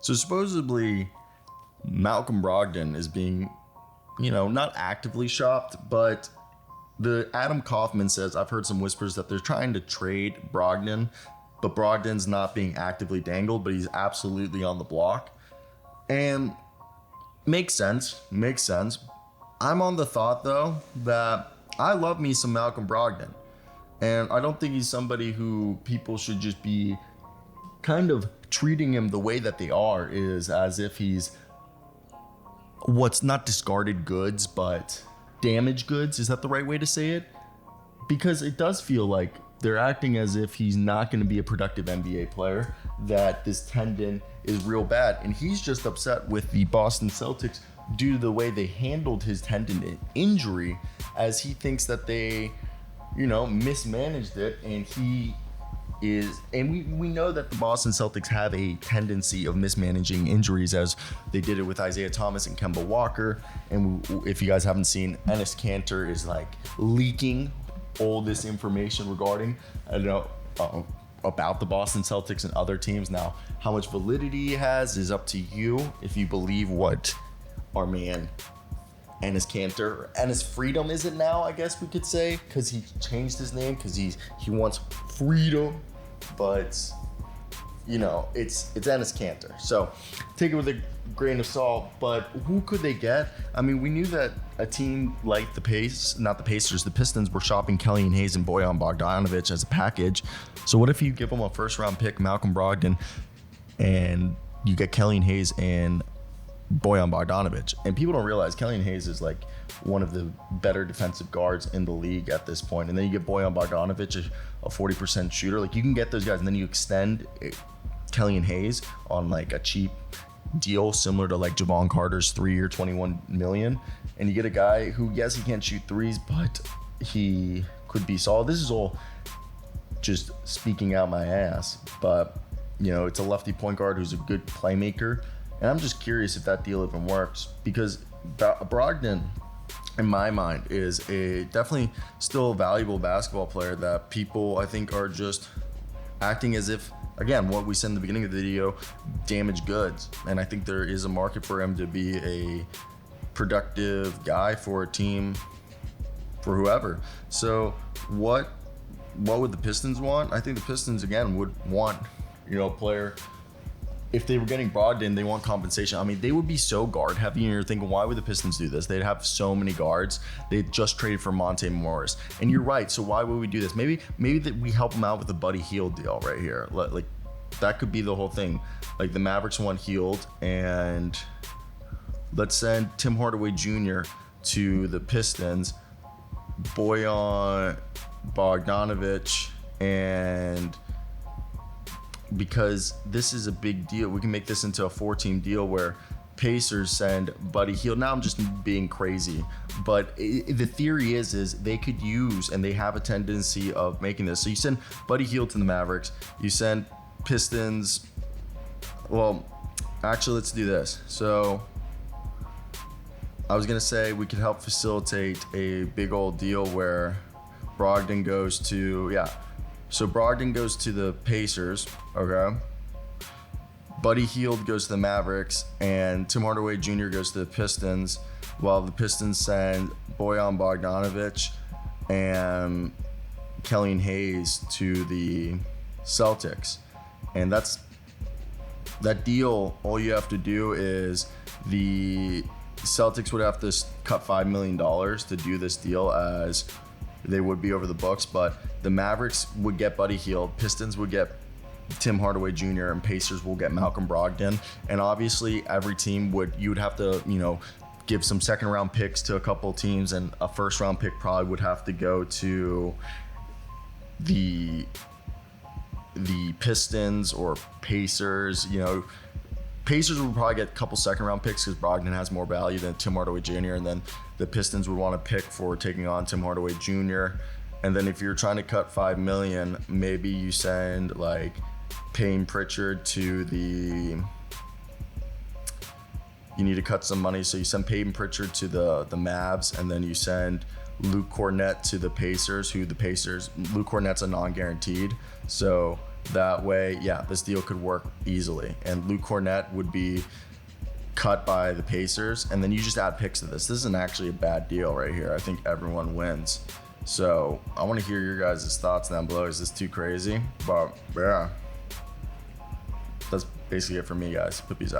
So supposedly Malcolm Brogdon is being, not actively shopped, but the Adam Kauffman says, I've heard some whispers that they're trying to trade Brogdon, but Brogdon's not being actively dangled, but he's absolutely on the block. And makes sense. I'm on the thought, though, that I love me some Malcolm Brogdon. And I don't think he's somebody who people should just be kind of treating him the way that they are, is as if he's what's not discarded goods, but damaged goods. Is that the right way to say it? Because it does feel like they're acting as if he's not going to be a productive NBA player, that this tendon is real bad. And he's just upset with the Boston Celtics due to the way they handled his tendon injury, as he thinks that they, mismanaged it. And we know that the Boston Celtics have a tendency of mismanaging injuries, as they did it with Isaiah Thomas and Kemba Walker. And if you guys haven't seen, Enes Kanter is like leaking all this information regarding, about the Boston Celtics and other teams. Now, how much validity he has is up to you, if you believe what our man Enes Kanter, Enes Freedom is it now, I guess we could say, because he changed his name because he wants freedom, but it's Enes Kanter. So take it with a grain of salt. But who could they get? I mean, we knew that a team like the Pistons were shopping Killian Hayes and Bojan Bogdanovic as a package. So what if you give them a first round pick, Malcolm Brogdon, and you get Killian Hayes and Bojan Bogdanovic? And people don't realize Killian Hayes is like one of the better defensive guards in the league at this point. And then you get Bojan Bogdanovic, a 40% shooter. Like, you can get those guys, and then you extend Killian Hayes on like a cheap deal similar to like Javon Carter's 3-year, $21 million. And you get a guy who, yes, he can't shoot threes, but he could be solid. This is all just speaking out my ass, but it's a lefty point guard who's a good playmaker. And I'm just curious if that deal even works, because Brogdon, in my mind, is definitely still a valuable basketball player that people, I think, are just acting as if, again, what we said in the beginning of the video, damaged goods. And I think there is a market for him to be a productive guy for a team, for whoever. So what would the Pistons want? I think the Pistons, again, would want, a player. If they were getting Brogdon, they want compensation. I mean, they would be so guard heavy, and you're thinking, why would the Pistons do this? They'd have so many guards. They just traded for Monte Morris. And you're right, so why would we do this? Maybe that we help them out with the Buddy Hield deal right here. Like, that could be the whole thing. Like, the Mavericks want Hield, and let's send Tim Hardaway Jr. to the Pistons, Bojan Bogdanovic, and because this is a big deal, we can make this into a 4-team deal where Pacers send Buddy Hield. Now I'm just being crazy, but the theory is they could use, and they have a tendency of making this. So you send Buddy Hield to the Mavericks, you send Pistons. Well, actually, let's do this. So I was gonna say we could help facilitate a big old deal where Brogdon goes to, So Brogdon goes to the Pacers, okay? Buddy Hield goes to the Mavericks, and Tim Hardaway Jr. goes to the Pistons, while the Pistons send Bojan Bogdanovic and Killian Hayes to the Celtics. And that deal, all you have to do is the Celtics would have to cut $5 million to do this deal, as they would be over the books, but the Mavericks would get Buddy Hield, Pistons would get Tim Hardaway Jr., and Pacers will get Malcolm Brogdon. And obviously every team you would have to, give some second round picks to a couple teams, and a first round pick probably would have to go to the Pistons or Pacers. Pacers would probably get a couple second round picks because Brogdon has more value than Tim Hardaway Jr., and then the Pistons would want to pick for taking on Tim Hardaway Jr. And then if you're trying to cut $5 million, maybe you send like Payne Pritchard to you need to cut some money, so you send Payne Pritchard to the Mavs, and then you send Luke Cornett to the Pacers, Luke Cornett's a non-guaranteed. So That way, yeah, this deal could work easily. And Luke Cornett would be cut by the Pacers, and then you just add picks to this. This isn't actually a bad deal right here. I think everyone wins. So I want to hear your guys' thoughts down below. Is this too crazy? But yeah, that's basically it for me, guys. Peace out.